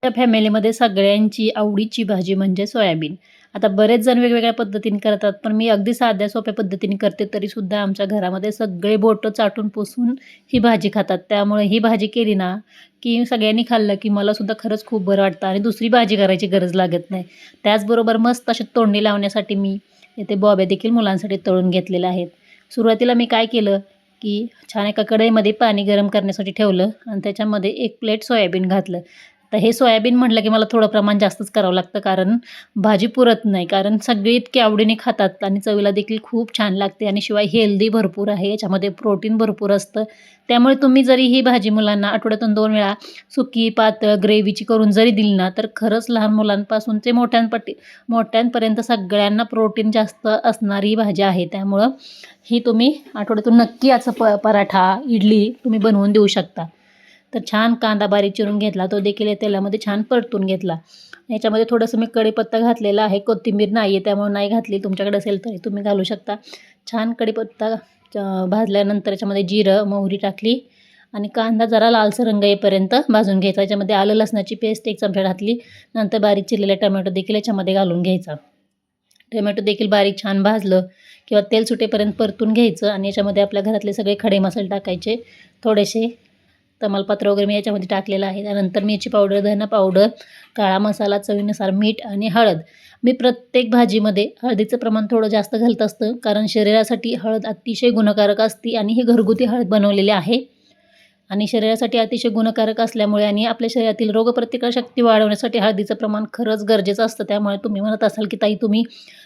त्या फॅमिलीमध्ये सगळ्यांची आवडीची भाजी म्हणजे सोयाबीन. आता बरेच जण वेगवेगळ्या पद्धतीने करतात, पण मी अगदी साध्या सोप्या पद्धतीने करते, तरीसुद्धा आमच्या घरामध्ये सगळे बोटं चाटून पुसून ही भाजी खातात. त्यामुळे ही भाजी केली ना, की सगळ्यांनी खाल्लं, की मलासुद्धा खरंच खूप बरं वाटतं आणि दुसरी भाजी करायची गरज लागत नाही. त्याचबरोबर मस्त अशी तोंडी लावण्यासाठी मी इथे बॉब्या देखील मुलांसाठी तळून घेतलेल्या आहेत. सुरुवातीला मी काय केलं, की छान एका कढईमध्ये पाणी गरम करण्यासाठी ठेवलं आणि त्याच्यामध्ये 1 प्लेट सोयाबीन घातलं. तर हे सोयाबीन म्हटलं की मला थोडं प्रमाण जास्तच करावं लागतं, कारण भाजी पुरत नाही. कारण सगळे इतके आवडीने खातात आणि चवीला देखील खूप छान लागते आणि शिवाय हेल्दी भरपूर आहे. याच्यामध्ये प्रोटीन भरपूर असतं. त्यामुळे तुम्ही जरी ही भाजी मुलांना आठवड्यातून 2 वेळा सुकी, पातळ, ग्रेव्हीची करून जरी दिली ना, तर खरंच लहान मुलांपासून ते मोठ्यांपर्यंत सगळ्यांना प्रोटीन जास्त असणारी ही भाजी आहे. त्यामुळं ही तुम्ही आठवड्यातून नक्की याचा पराठा, इडली तुम्ही बनवून देऊ शकता. तर छान कांदा बारीक चिरून घेतला, तो देखील या तेलामध्ये छान परतून घेतला. याच्यामध्ये थोडंसं मी कढीपत्ता घातलेला आहे, कोथिंबीर नाही आहे त्यामुळे नाही घातली. तुमच्याकडे असेल तरी तुम्ही घालू शकता. छान कढीपत्ता भाजल्यानंतर याच्यामध्ये जिरं, मोहरी टाकली आणि कांदा जरा लालसर रंग येईपर्यंत भाजून घ्यायचा. याच्यामध्ये आलं लसणाची पेस्ट 1 चमचा घातली. नंतर बारीक चिरलेला टोमॅटो देखील याच्यामध्ये घालून घ्यायचा. टोमॅटो देखील बारीक छान भाजलं किंवा तेल सुटेपर्यंत परतून घ्यायचं आणि याच्यामध्ये आपल्या घरातले सगळे खडे मसाले टाकायचे. थोडेसे तमालपत्र वगैरे मी याच्यामध्ये टाकलेलं आहे. त्यानंतर मिरची पावडर, धना पावडर, काळा मसाला, चवीनुसार मीठ आणि हळद. मी प्रत्येक भाजीमध्ये हळदीचं प्रमाण थोडं जास्त घालत असतं, कारण शरीरासाठी हळद अतिशय गुणकारक असते आणि ही घरगुती हळद बनवलेली आहे आणि शरीरासाठी अतिशय गुणकारक असल्यामुळे आणि आपल्या शरीरातील रोगप्रतिकारशक्ती वाढवण्यासाठी हळदीचं प्रमाण खरंच गरजेचं असतं. त्यामुळे तुम्ही म्हणत असाल की ताई तुम्ही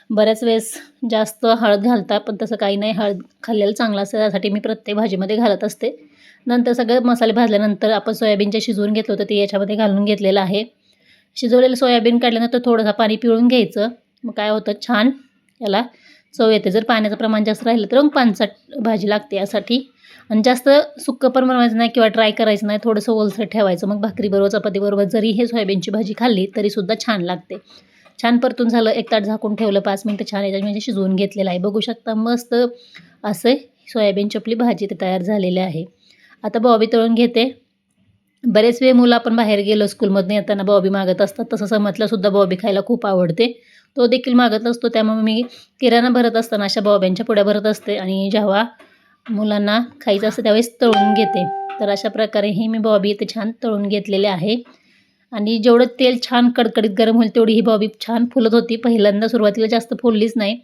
बऱ्याच वेळेस जास्त हळद घालता, पण तसं काही नाही. हळद खाल्लेलं चांगलं असतं, त्यासाठी मी प्रत्येक भाजीमध्ये घालत असते. नंतर सगळे मसाले भाजल्यानंतर आपण सोयाबीन जे शिजवून घेतलं होतं ते याच्यामध्ये घालून घेतलेलं आहे. शिजवलेलं सोयाबीन काढल्यानंतर थोडंसं पाणी पिळून घ्यायचं. मग काय होतं, छान याला चव येते. जर पाण्याचं प्रमाण जास्त राहिलं तर मग पानसट भाजी लागते यासाठी. आणि जास्त सुक्कं पण बनवायचं नाही किंवा ड्राय करायचं नाही, थोडंसं ओलसर ठेवायचं. मग भाकरीबरोबर, चपातीबरोबर जरी हे सोयाबीनची भाजी खाल्ली तरीसुद्धा छान लागते. छान परतून झालं, 1 ताट झाकून ठेवलं, 5 मिनिटं छान याच्यात म्हणजे शिजवून घेतलेलं आहे. बघू शकता मस्त असे सोयाबीनची आपली भाजी ते तयार झालेली आहे. आता बॉबी तळून घेते. बरेच वेळ मुलं आपण बाहेर गेलो स्कूलमधून येताना बॉबी मागत असतात. तसं समतलासुद्धा बॉबी खायला खूप आवडते. तो देखील मागत असतो. त्यामुळे मी किराणा भरत असताना अशा बॉब्यांच्या पुड्या भरत असते आणि जेव्हा मुलांना खायचं असतं त्यावेळेस तळून घेते. तर अशा प्रकारे ही मी बॉबी इथे छान तळून घेतलेले आहे आणि जेवढं तेल छान कडकडीत गरम होईल तेवढी ही बॉबी छान फुलत होती. पहिल्यांदा सुरुवातीला जास्त फुललीच नाही.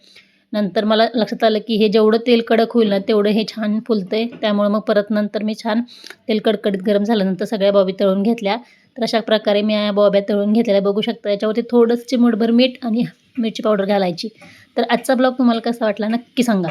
नंतर मला लक्षात आलं की हे जेवढं तेल कडक होईल ना तेवढं हे छान फुलतंय. त्यामुळे मग परत नंतर मी छान तेल कडकडीत गरम झाल्यानंतर सगळ्या बॉबी तळून घेतल्या. तर अशा प्रकारे मी या बॉब्या तळून घेतलेल्या बघू शकता. याच्यावरती थोडंसं चिमूटभर मीठ आणि मिरची पावडर घालायची. तर आजचा ब्लॉग तुम्हाला कसा वाटला नक्की सांगा.